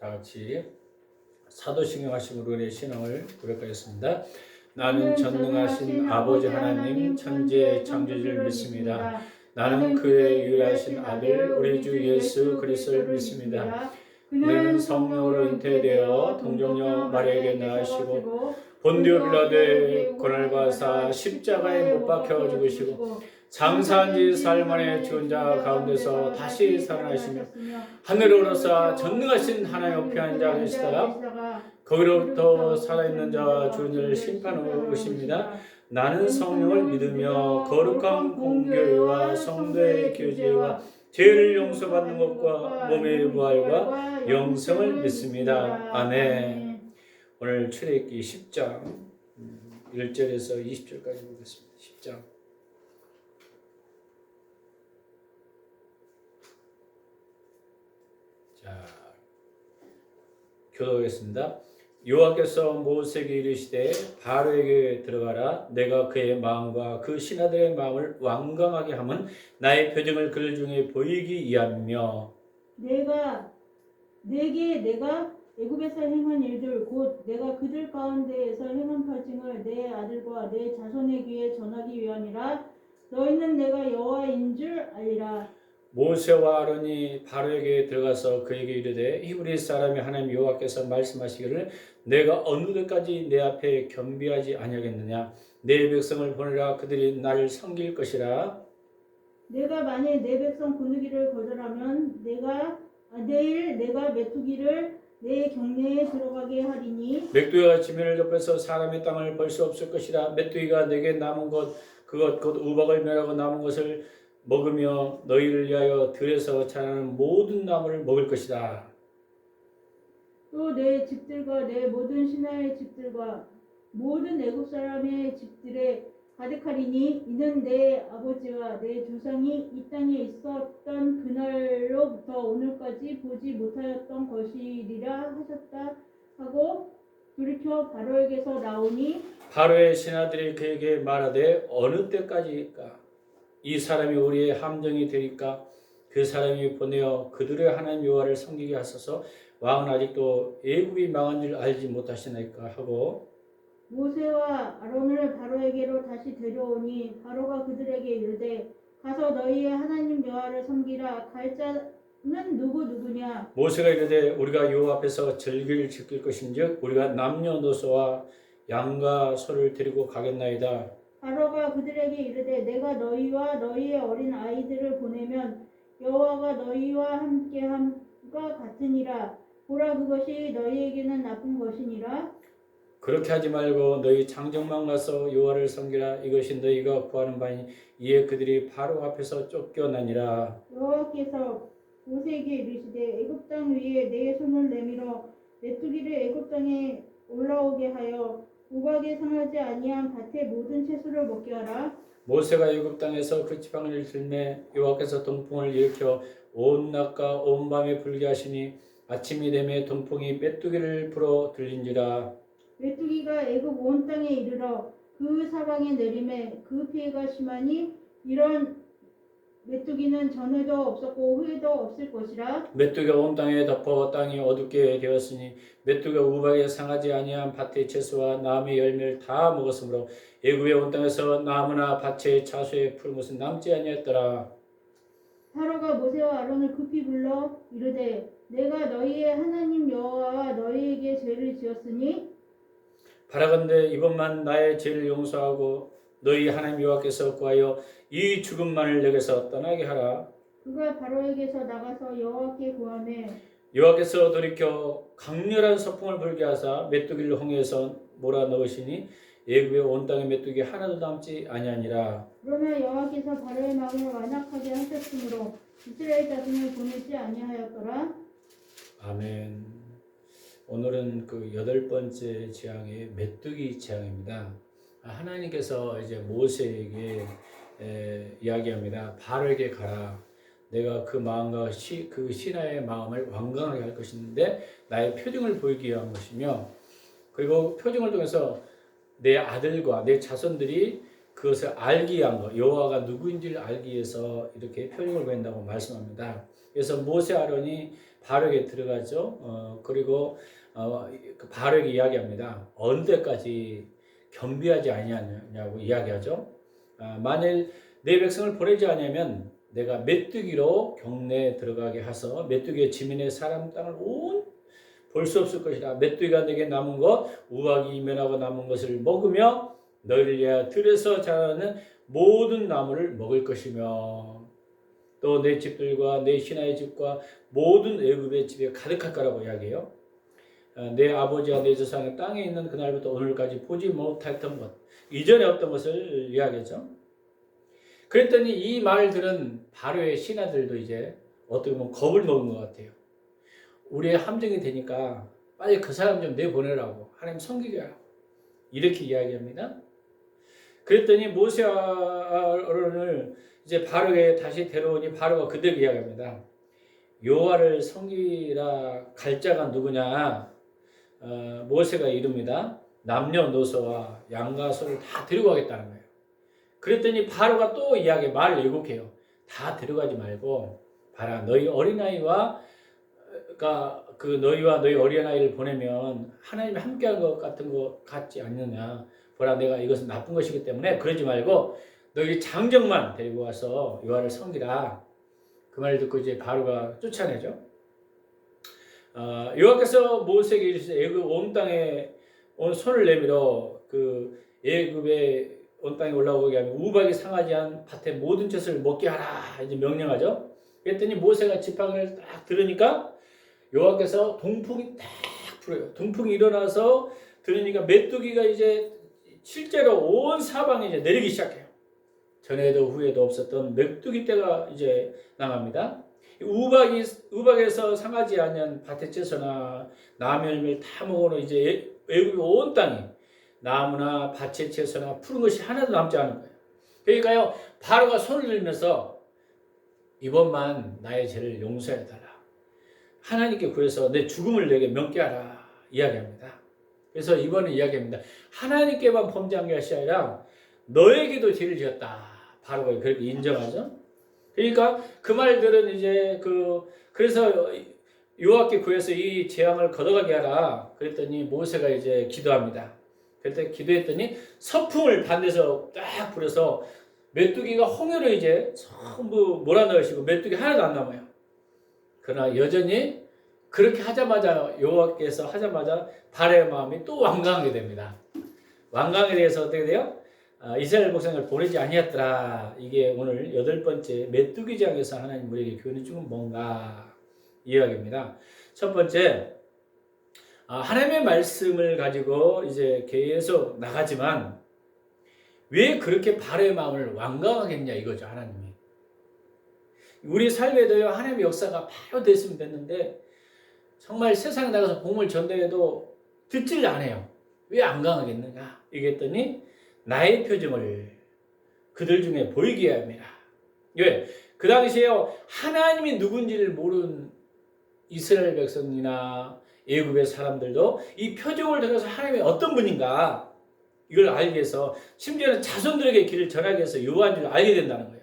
다 같이 사도신경 하심으로 내 신앙을 고백하겠습니다. 나는 전능하신 아버지 하나님 천지의 창조주를 믿습니다. 나는 그의 유일하신 아들 우리 주 예수 그리스도를 믿습니다. 그는 성령으로 잉태되어 동정녀 마리아에게 낳으시고 본디오 빌라도의 고난을 받으사 십자가에 못 박혀 죽으시고 장사한 지 사흘 만에 죽은 자 가운데서 다시 살아나시며 하늘에 오르사 전능하신 하나님 옆에 앉아 계시다가 거기로부터 살아있는 자와 죽은 자를 심판하러 오십니다. 나는 성령을 믿으며 거룩한 공교회와 성도의 교제와 죄를 용서받는 것과 몸의 부활과 영생을 믿습니다. 아멘. 오늘 출애굽기 10장 1절에서 20절까지 보겠습니다. 10장. 자, 교독하겠습니다. 여호와께서 모세에게 이르시되 바로에게 들어가라. 내가 그의 마음과 그 신하들의 마음을 완강하게 하면 나의 표정을 그들 중에 보이기 위하며 내가 애굽에서 행한 일들 곧 내가 그들 가운데에서 행한 발징을 내 아들과 내 자손의 귀에 전하기 위함이라. 너희는 내가 여호와인 줄 알리라. 모세와 아론이 바로에게 들어가서 그에게 이르되 히브리 사람이 하나님 여호와께서 말씀하시기를 내가 어느 때까지 내 앞에 겸비하지 아니하겠느냐. 내 백성을 보내라. 그들이 나를 섬길 것이라. 내가 만일 내 백성 보내기를 거절하면 내일 내가 메뚜기를 내 경내에 들어가게 하리니 메뚜기가 지면을 덮여서 사람의 땅을 벌 수 없을 것이라. 메뚜기가 내게 남은 그것 곧 우박을 멸하고 남은 것을 먹으며 너희를 위하여 들에서 자라는 모든 나무를 먹을 것이다. 또 내 집들과 내 모든 신하의 집들과 모든 애굽 사람의 집들에 가득하리니 이는 내 아버지와 내 조상이 이 땅에 있었던 그날로부터 오늘까지 보지 못하였던 것이리라 하셨다 하고 돌이켜 바로에게서 나오니 바로의 신하들이 그에게 말하되 어느 때까지일까? 이 사람이 우리의 함정이 되리까? 그 사람이 보내어 그들의 하나님 여호와를 섬기게 하소서. 왕은 아직도 애굽이 망한 줄 알지 못하시나이까 하고 모세와 아론을 바로에게로 다시 데려오니 바로가 그들에게 이르되 가서 너희의 하나님 여호와를 섬기라. 갈 자는 누구냐? 모세가 이르되 우리가 여호와 앞에서 절기를 지킬 것인즉 우리가 남녀노소와 양과 소를 데리고 가겠나이다. 바로가 그들에게 이르되 내가 너희와 너희의 어린 아이들을 보내면 여호와가 너희와 함께함과 같으니라. 보라 그것이 너희에게는 나쁜 것이니라. 그렇게 하지 말고 너희 장정만 가서 여호와를 섬기라. 이것이 너희가 구하는 바니 이에 그들이 바로 앞에서 쫓겨나니라. 여호와께서 모세에게 이르시되 애굽 땅 위에 내 손을 내밀어 메뚜기를 애굽 땅에 올라오게 하여 우박에 상하지 아니한 밭의 모든 채소를 먹게 하라. 모세가 애굽 땅에서 그 지팡이를 들매 여호와께서 동풍을 일으켜 온 낮과 온 밤에 불게 하시니 아침이 되매 동풍이 메뚜기를 불어 들린지라. 메뚜기가 애굽 온 땅에 이르러 그 사방에 내림에 그 피해가 심하니 이런 메뚜기는 전에도 없었고 후에도 없을 것이라. 메뚜기가 온 땅에 덮어 땅이 어둡게 되었으니 메뚜기가 우박에 상하지 아니한 밭의 채소와 나무의 열매를 다 먹었으므로 애굽의 온 땅에서 나무나 밭의 차수의 풀무은 남지 아니하였더라. 바로가 모세와 아론을 급히 불러 이르되 내가 너희의 하나님 여호와와 너희에게 죄를 지었으니 바라건대 이번만 나의 죄를 용서하고 너희 하나님 여호와께서 구하여 이 죽음만을 내게서 떠나게 하라. 그가 바로에게서 나가서 여호와께 구하매 여호와께서 돌이켜 강렬한 서풍을 불게 하사 메뚜기를 홍해에서 몰아넣으시니 애굽의 온 땅에 메뚜기 하나도 남지 아니하니라. 그러나 여호와께서 바로의 마음을 완악하게 하셨으므로 이스라엘 자손을 보내지 아니하였더라. 아멘. 오늘은 그 8번째 재앙의 메뚜기 재앙입니다. 하나님께서 이제 모세에게 이야기합니다. 바로에게 가라. 내가 그 마음과 그 신하의 마음을 완강하게 할 것인데 나의 표징을 보이기 위한 것이며 그리고 표징을 통해서 내 아들과 내 자손들이 그것을 알기 위한 것, 여호와가 누구인지를 알기 위해서 이렇게 표징을 보인다고 말씀합니다. 그래서 모세 아론이 바로에게 들어가죠. 그리고 그 바로에게 이야기합니다. 어느 때까지 겸비하지 아니하냐고 이야기하죠. 만일 내 백성을 보내지 않으면 내가 메뚜기로 경내에 들어가게 하서 메뚜기의 지면의 사람 땅을 온 볼 수 없을 것이라. 메뚜기가 내게 남은 것 우박이 이면하고 남은 것을 먹으며 너희를 위하여 들에서 자라는 모든 나무를 먹을 것이며 또 내 집들과 내 신하의 집과 모든 애굽의 집에 가득할 거라고 이야기해요. 내 아버지와 내 조상의 땅에 있는 그날부터 오늘까지 보지 못했던 것, 이전에 없던 것을 이야기하죠. 그랬더니 이 말을 들은 바로의 신하들도 이제 어떻게 보면 겁을 먹은 것 같아요. 우리의 함정이 되니까 빨리 그 사람 좀 내보내라고, 하나님 섬기게 하라고 이렇게 이야기합니다. 그랬더니 모세와 아론을 이제 바로에 다시 데려오니 바로가 그대로 이야기합니다. 여호와를 섬기라 갈 자가 누구냐? 모세가 이릅니다. 남녀노소와 양과 소를 다 데리고 가겠다는 거예요. 그랬더니 바로가 또 말을 예고해요. 다 데려가지 말고 봐라, 너희 어린아이와 그 너희와 너희 어린아이를 보내면 하나님이 함께한 것 같은 것 같지 않느냐. 보라, 내가 이것은 나쁜 것이기 때문에 그러지 말고 너희 장정만 데리고 와서 여호와를 섬기라. 그 말을 듣고 이제 바로가 쫓아내죠. 여호와께서 모세에게 이르시되 애굽 온 땅에 손을 내밀어 그 애굽의 온 땅에 올라오게 하면 우박이 상하지 않은 밭의 모든 것을 먹게 하라 이제 명령하죠. 그랬더니 모세가 지팡이를 딱 들으니까 여호와께서 동풍이 딱 불어요. 동풍이 일어나서 들으니까 메뚜기가 이제 실제로 온 사방에 이제 내리기 시작해요. 전에도 후에도 없었던 메뚜기 떼가 이제 나갑니다. 우박에서 상하지 않은 밭의 채소나 나무 열매를 다 먹어놓은 이제 애굽의 온 땅이 나무나 밭의 채소나 푸른 것이 하나도 남지 않은 거예요. 그러니까요, 바로가 손을 들면서 이번만 나의 죄를 용서해달라. 하나님께 구해서 내 죽음을 내게 명쾌하라 이야기합니다. 그래서 이번에 이야기합니다. 하나님께만 범죄한 것이 아니라 너에게도 죄를 지었다. 바로가 그렇게 인정하죠. 그러니까 그 말들은 이제 그래서 여호와께 구해서 이 재앙을 걷어가게 하라. 그랬더니 모세가 이제 기도합니다. 그때 기도했더니 서풍을 반대서 딱 불어서 메뚜기가 홍해로 이제 전부 몰아넣으시고 메뚜기 하나도 안 남아요. 그러나 여전히 그렇게 하자마자 여호와께서 하자마자 바로의 마음이 또 완강하게 됩니다. 완강에 대해서 어떻게 돼요? 이스라엘 백성을 보내지 아니었더라. 이게 오늘 8번째 메뚜기 장에서 하나님 우리에게 교훈해 주는 뭔가 이야기입니다. 첫 번째, 하나님의 말씀을 가지고 이제 계속 나가지만 왜 그렇게 바로의 마음을 완강하겠냐 이거죠. 하나님이 우리 삶에도요, 하나님의 역사가 바로 됐으면 됐는데 정말 세상에 나가서 복음을 전도해도 듣질 않아요. 왜 안 강하겠느냐 얘기했더니 나의 표정을 그들 중에 보이게 해야 합니다. 왜? 그 당시에요, 하나님이 누군지를 모르는 이스라엘 백성이나 애굽의 사람들도 이 표적을 통해서 하나님이 어떤 분인가 이걸 알기 위해서, 심지어는 자손들에게 길을 전하기 위해서 여호와인 줄 알게 된다는 거예요.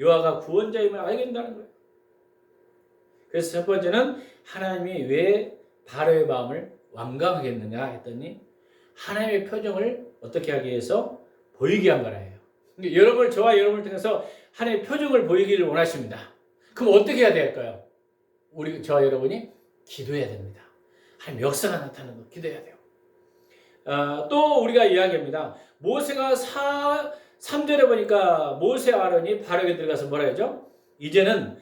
여호와가 구원자임을 알게 된다는 거예요. 그래서 첫 번째는 하나님이 왜 바로의 마음을 완강하겠느냐 했더니 하나님의 표정을 어떻게 하기 위해서 보이게 한 거라요. 저와 여러분을 통해서 하나님의 표정을 보이기를 원하십니다. 그럼 어떻게 해야 될까요? 저와 여러분이 기도해야 됩니다. 하나님의 역사가 나타나는 거 기도해야 돼요. 또 우리가 이야기합니다. 모세가 3절에 보니까 모세 아론이 바로에게 들어가서 뭐라 하죠? 이제는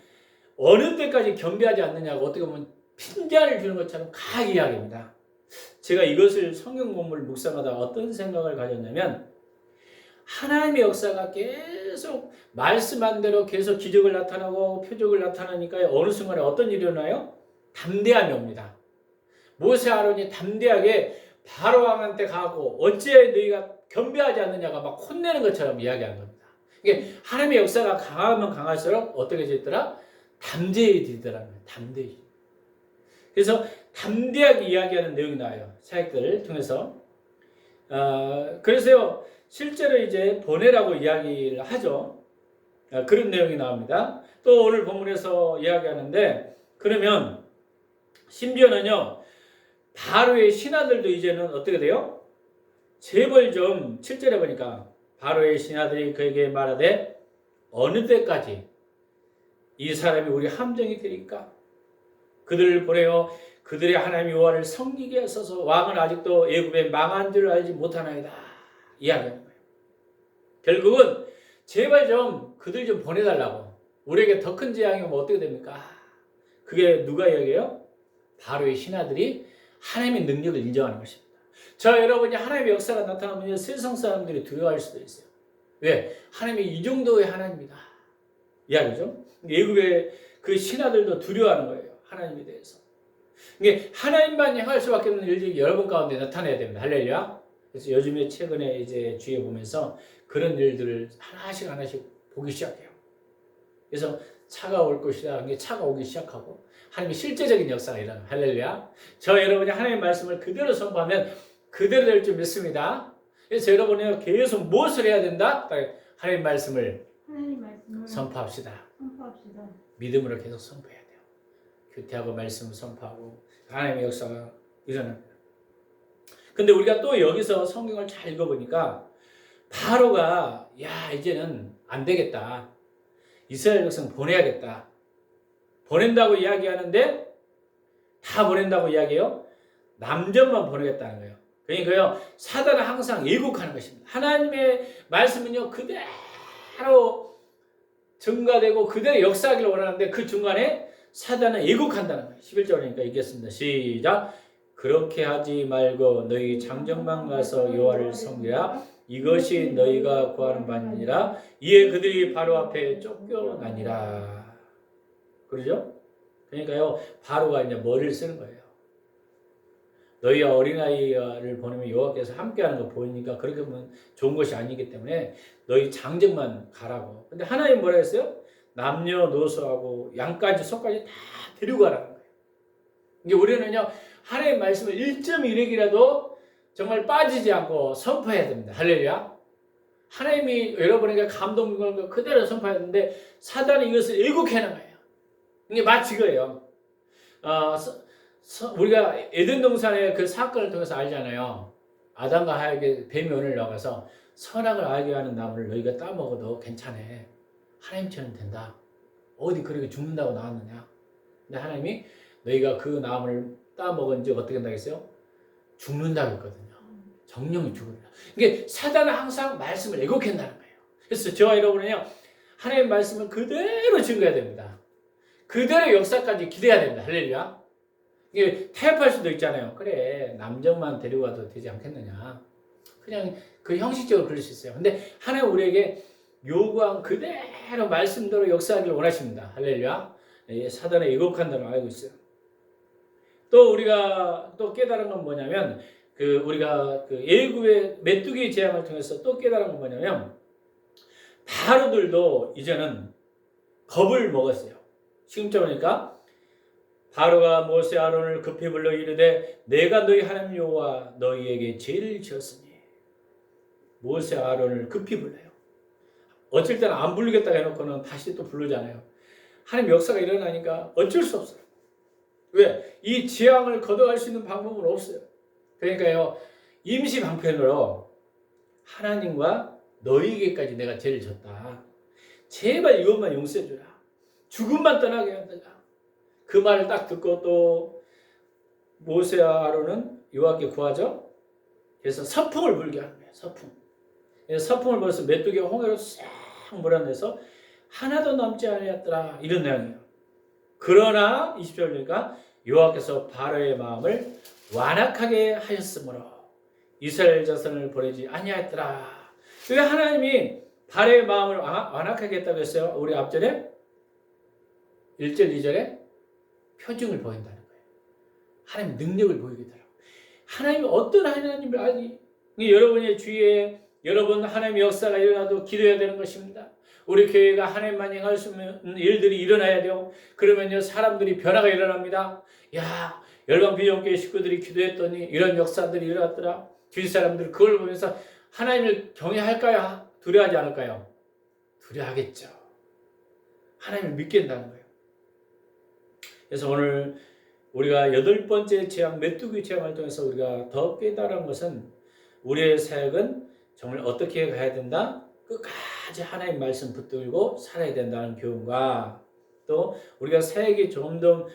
어느 때까지 겸비하지 않느냐고 어떻게 보면 핀잔을 주는 것처럼 강하게 이야기합니다. 제가 이것을 성경 본문을 묵상하다 어떤 생각을 가졌냐면, 하나님의 역사가 계속 말씀한 대로 계속 기적을 나타나고 표적을 나타나니까 어느 순간에 어떤 일이 일어나요? 담대함이 옵니다. 모세 아론이 담대하게 바로 왕한테 가고 어찌해 너희가 겸비하지 않느냐가 막 혼내는 것처럼 이야기하는 겁니다. 이게 하나님의 역사가 강하면 강할수록 어떻게 되더라? 담대해지더라는 거예요. 담대해지. 그래서 담대하게 이야기하는 내용이 나와요. 사역들을 통해서. 그래서요, 실제로 이제 보내라고 이야기를 하죠. 그런 내용이 나옵니다. 또 오늘 본문에서 이야기하는데, 그러면 심지어는요, 바로의 신하들도 이제는 어떻게 돼요? 제발 좀 7절에 보니까 바로의 신하들이 그에게 말하되 어느 때까지 이 사람이 우리 함정이 되리까? 그들을 보내어 그들의 하나님 여호와를 섬기게 하소서. 왕은 아직도 애굽에 망한 줄 알지 못하나이다. 이야기하는 거예요. 결국은 제발 좀 그들 좀 보내달라고. 우리에게 더 큰 재앙이 오면 어떻게 됩니까? 그게 누가 이야기해요? 바로의 신하들이 하나님의 능력을 인정하는 것입니다. 저 여러분이 하나님의 역사가 나타나면 세상 사람들이 두려워할 수도 있어요. 왜? 하나님이 이 정도의 하나님이다. 이야기죠. 애굽의 그 신하들도 두려워하는 거예요. 하나님에 대해서. 이게 하나님만 행할 수밖에 없는 일들이 여러분 가운데 나타나야 됩니다. 할렐루야. 그래서 요즘에 최근에 이제 주위에 보면서 그런 일들을 하나씩 보기 시작해요. 그래서 차가 올 것이다. 이게 차가 오기 시작하고 하나님의 실제적인 역사가 일어나요. 할렐루야. 저 여러분이 하나님의 말씀을 그대로 선포하면 그대로 될 줄 믿습니다. 그래서 여러분이 계속 무엇을 해야 된다? 하나님 말씀을 선포합시다. 믿음으로 계속 선포해야 돼요. 교태하고 말씀을 선포하고 하나님의 역사가 일어납니다. 근데 우리가 또 여기서 성경을 잘 읽어보니까 바로가 야 이제는 안 되겠다. 이스라엘 백성 보내야겠다. 보낸다고 이야기하는데 다 보낸다고 이야기해요. 남전만 보내겠다는 거예요. 그러니까요. 사단은 항상 예국하는 것입니다. 하나님의 말씀은요. 그대로 증가되고 그대로 역사하기를 원하는데 그 중간에 사단은 예국한다는 거예요. 11절이니까 읽겠습니다. 시작. 그렇게 하지 말고 너희 장정만 가서 여호와를 섬기라. 이것이 너희가 구하는 바니라. 이에 그들이 바로 앞에 쫓겨나니라. 그러죠? 그러니까요. 바로가 이제 머리를 쓰는 거예요. 너희와 어린아이를 보내면 여호와께서 함께하는 거 보이니까 그렇게 보면 좋은 것이 아니기 때문에 너희 장정만 가라고. 근데 하나님 뭐라 했어요? 남녀노소하고 양까지 소까지 다 데리고 가라는 거예요. 이게 우리는요. 하나님의 말씀을 1.1핵이라도 정말 빠지지 않고 선포해야 됩니다. 할렐루야. 하나님이 여러분에게 감동을 걸 그대로 선포해야 되는데 사단이 이것을 왜곡해는 거예요. 이게 마치 그예요. 우리가 에덴 동산의 그 사건을 통해서 알잖아요. 아담과 하와에게 뱀이 오늘 나가서 선악을 알게 하는 나무를 너희가 따먹어도 괜찮아. 하나님처럼 된다. 어디 그렇게 죽는다고 나왔느냐. 근데 하나님이 너희가 그 나무를 따먹은 즉 어떻게 된다고 했어요? 죽는다고 했거든요. 정령이 죽는다. 이게 사단은 항상 말씀을 왜곡한다는 거예요. 그래서 저와 여러분은요. 하나님의 말씀을 그대로 증거해야 됩니다. 그대로 역사까지 기대해야 됩니다. 할렐루야. 이게 타협할 수도 있잖아요. 그래 남정만 데리고 가도 되지 않겠느냐. 그냥 그 형식적으로 그럴 수 있어요. 근데 하나님 우리에게 요구한 그대로 말씀대로 역사하기를 원하십니다. 할렐루야. 사단의 왜곡한다는 걸 알고 있어요. 또 우리가 또 깨달은 건 뭐냐면 우리가 애굽의 메뚜기 재앙을 통해서 또 깨달은 건 뭐냐면 바로들도 이제는 겁을 먹었어요. 지금쯤 보니까 바로가 모세 아론을 급히 불러 이르되 내가 너희 하나님 여호와 너희에게 죄를 지었으니. 모세 아론을 급히 불러요. 어쩔 때는 안 부르겠다 해놓고는 다시 또 부르잖아요. 하나님 역사가 일어나니까 어쩔 수 없어요. 왜? 이 재앙을 걷어갈 수 있는 방법은 없어요. 그러니까요. 임시 방편으로 하나님과 너희에게까지 내가 죄를 졌다. 제발 이것만 용서해주라. 죽음만 떠나게 한다. 그 말을 딱 듣고 또 모세와 아론은 여호와께 구하죠. 그래서 서풍을 불게 하는 거예요. 서풍. 서풍을 불어서 메뚜기가 홍해로 싹 몰아내서 하나도 남지 아니었더라. 이런 내용이에요. 그러나 20절 보니까 여호와께서 바로의 마음을 완악하게 하셨으므로 이스라엘 자손을 보내지 아니하였더라. 왜 하나님이 바로의 마음을 완악하게 했다고 했어요? 우리 앞절에 1절 2절에 표징을 보인다는 거예요. 하나님 능력을 보이게 되라고. 하나님이 어떤 하나님을 알기. 여러분의 주위에 여러분 하나님의 역사가 일어나도 기도해야 되는 것입니다. 우리 교회가 하나님만 행할 수 있는 일들이 일어나야 돼요. 그러면요 사람들이 변화가 일어납니다. 야 열방비전교회 식구들이 기도했더니 이런 역사들이 일어났더라. 주위 사람들 그걸 보면서 하나님을 경외할까요? 두려워하지 않을까요? 두려워하겠죠. 하나님을 믿게 된다는 거예요. 그래서 오늘 우리가 8번째 재앙 메뚜기 재앙을 통해서 우리가 더 깨달은 것은 우리의 사역은 정말 어떻게 가야 된다? 끝까지 하나님 말씀 붙들고 살아야 된다는 교훈과 또 우리가 사역이 좀 더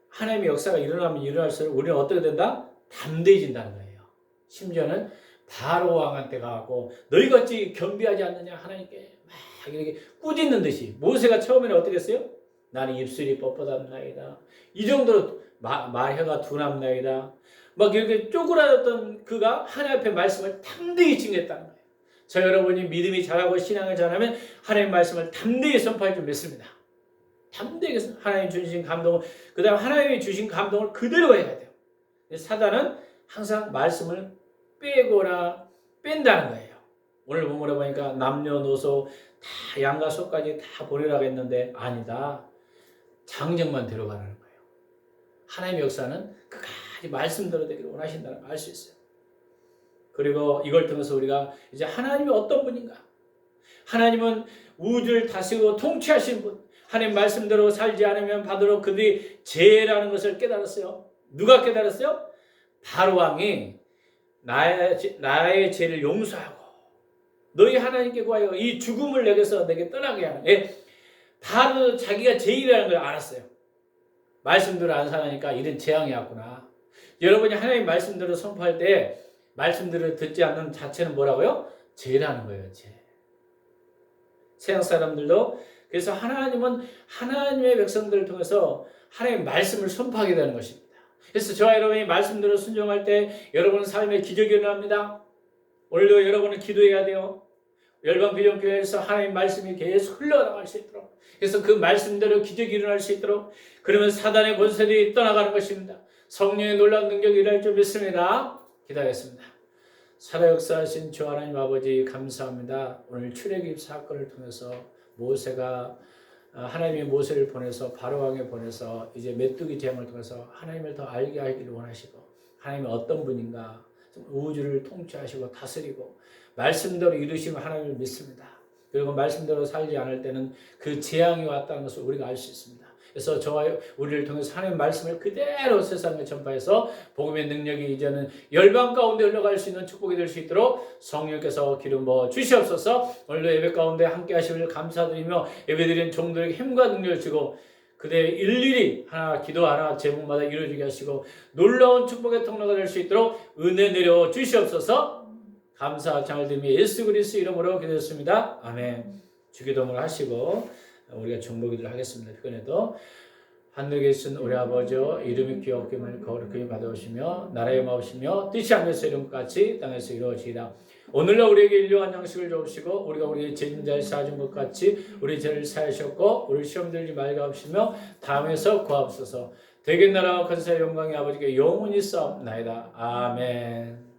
하나님의 역사가 일어나면 일어날수록 우리는 어떻게 된다? 담대해진다는 거예요. 심지어는 바로 왕한테 가고 너희가 어찌 겸비하지 않느냐 하나님께 막 이렇게 꾸짖는 듯이 모세가 처음에는 어떻게 했어요? 나는 입술이 뻣뻣합나이다. 이 정도로 말혀가 둔합나이다. 막 이렇게 쪼그라졌던 그가 하나님 앞에 말씀을 담대히 증했다는 거예요. 저 여러분이 믿음이 잘하고 신앙을 잘하면 하나님 말씀을 담대히 선포할 줄 믿습니다. 담대히 하나님 주신 감동을 그 다음 하나님이 주신 감동을 그대로 해야 돼요. 사단은 항상 말씀을 빼거나 뺀다는 거예요. 오늘 본문에 보니까 남녀노소 다 양과 소까지 다 보내라고 했는데 아니다. 장정만 데려가라는 거예요. 하나님의 역사는 끝까지 말씀대로 되기를 원하신다는 걸 알 수 있어요. 그리고 이걸 통해서 우리가 이제 하나님이 어떤 분인가? 하나님은 우주를 다스리고 통치하신 분. 하나님 말씀대로 살지 않으면 받으러 그들이 죄라는 것을 깨달았어요. 누가 깨달았어요? 바로 왕이 나의 죄를 용서하고 너희 하나님께 구하여 이 죽음을 내게서 내게 떠나게 하는 바로 자기가 죄인이라는 걸 알았어요. 말씀대로 안 살아니까 이런 재앙이 왔구나. 여러분이 하나님 말씀대로 선포할 때 말씀대로 듣지 않는 자체는 뭐라고요? 죄라는 거예요. 죄. 세상 사람들도 그래서 하나님은 하나님의 백성들을 통해서 하나님의 말씀을 선포하게 되는 것입니다. 그래서 저와 여러분이 말씀대로 순종할 때 여러분 삶에 기적이 일어납니다. 오늘도 여러분은 기도해야 돼요. 열방비전교회에서 하나님 말씀이 계속 흘러나갈 수 있도록 그래서 그 말씀대로 기적이 일어날 수 있도록 그러면 사단의 권세들이 떠나가는 것입니다. 성령의 놀라운 능력이 일어날 줄 믿습니다. 기도하겠습니다. 살아 역사하신 주 하나님 아버지 감사합니다. 오늘 출애굽 사건을 통해서 모세가 하나님의 모세를 보내서 바로왕에 보내서 이제 메뚜기 재앙을 통해서 하나님을 더 알게 하기를 원하시고 하나님이 어떤 분인가 우주를 통치하시고 다스리고 말씀대로 이루시는 하나님을 믿습니다. 그리고 말씀대로 살지 않을 때는 그 재앙이 왔다는 것을 우리가 알 수 있습니다. 그래서 저와 우리를 통해서 하나님의 말씀을 그대로 세상에 전파해서 복음의 능력이 이제는 열방 가운데 흘러갈 수 있는 축복이 될 수 있도록 성령께서 기름 부어 주시옵소서. 오늘도 예배 가운데 함께 하시기를 감사드리며 예배드린 종들에게 힘과 능력을 주고 그대 일일이 하나 기도 하나 제목마다 이루어지게 하시고 놀라운 축복의 통로가 될 수 있도록 은혜 내려 주시옵소서. 감사 잘 드리며 예수 그리스도 이름으로 기도했습니다. 아멘. 주기도문을 하시고 우리가 정복기도를 하겠습니다. 피곤해도 하늘에 계신 우리 아버지여 이름이 귀엽게 거룩히 받아오시며 나라의 마옵시며 뜻이 하늘에서 이룬 것 같이 땅에서 이루어지리라. 오늘날 우리에게 일용할 양식을 주옵시고 우리가 우리의 죄인자를 사준 것 같이 우리 죄를 사하셨고 우리 시험 들지 말게 하옵시며 다음에서 구하옵소서. 되게 나라와 권세와 영광의 아버지께 영원히 싸움나이다. 아멘.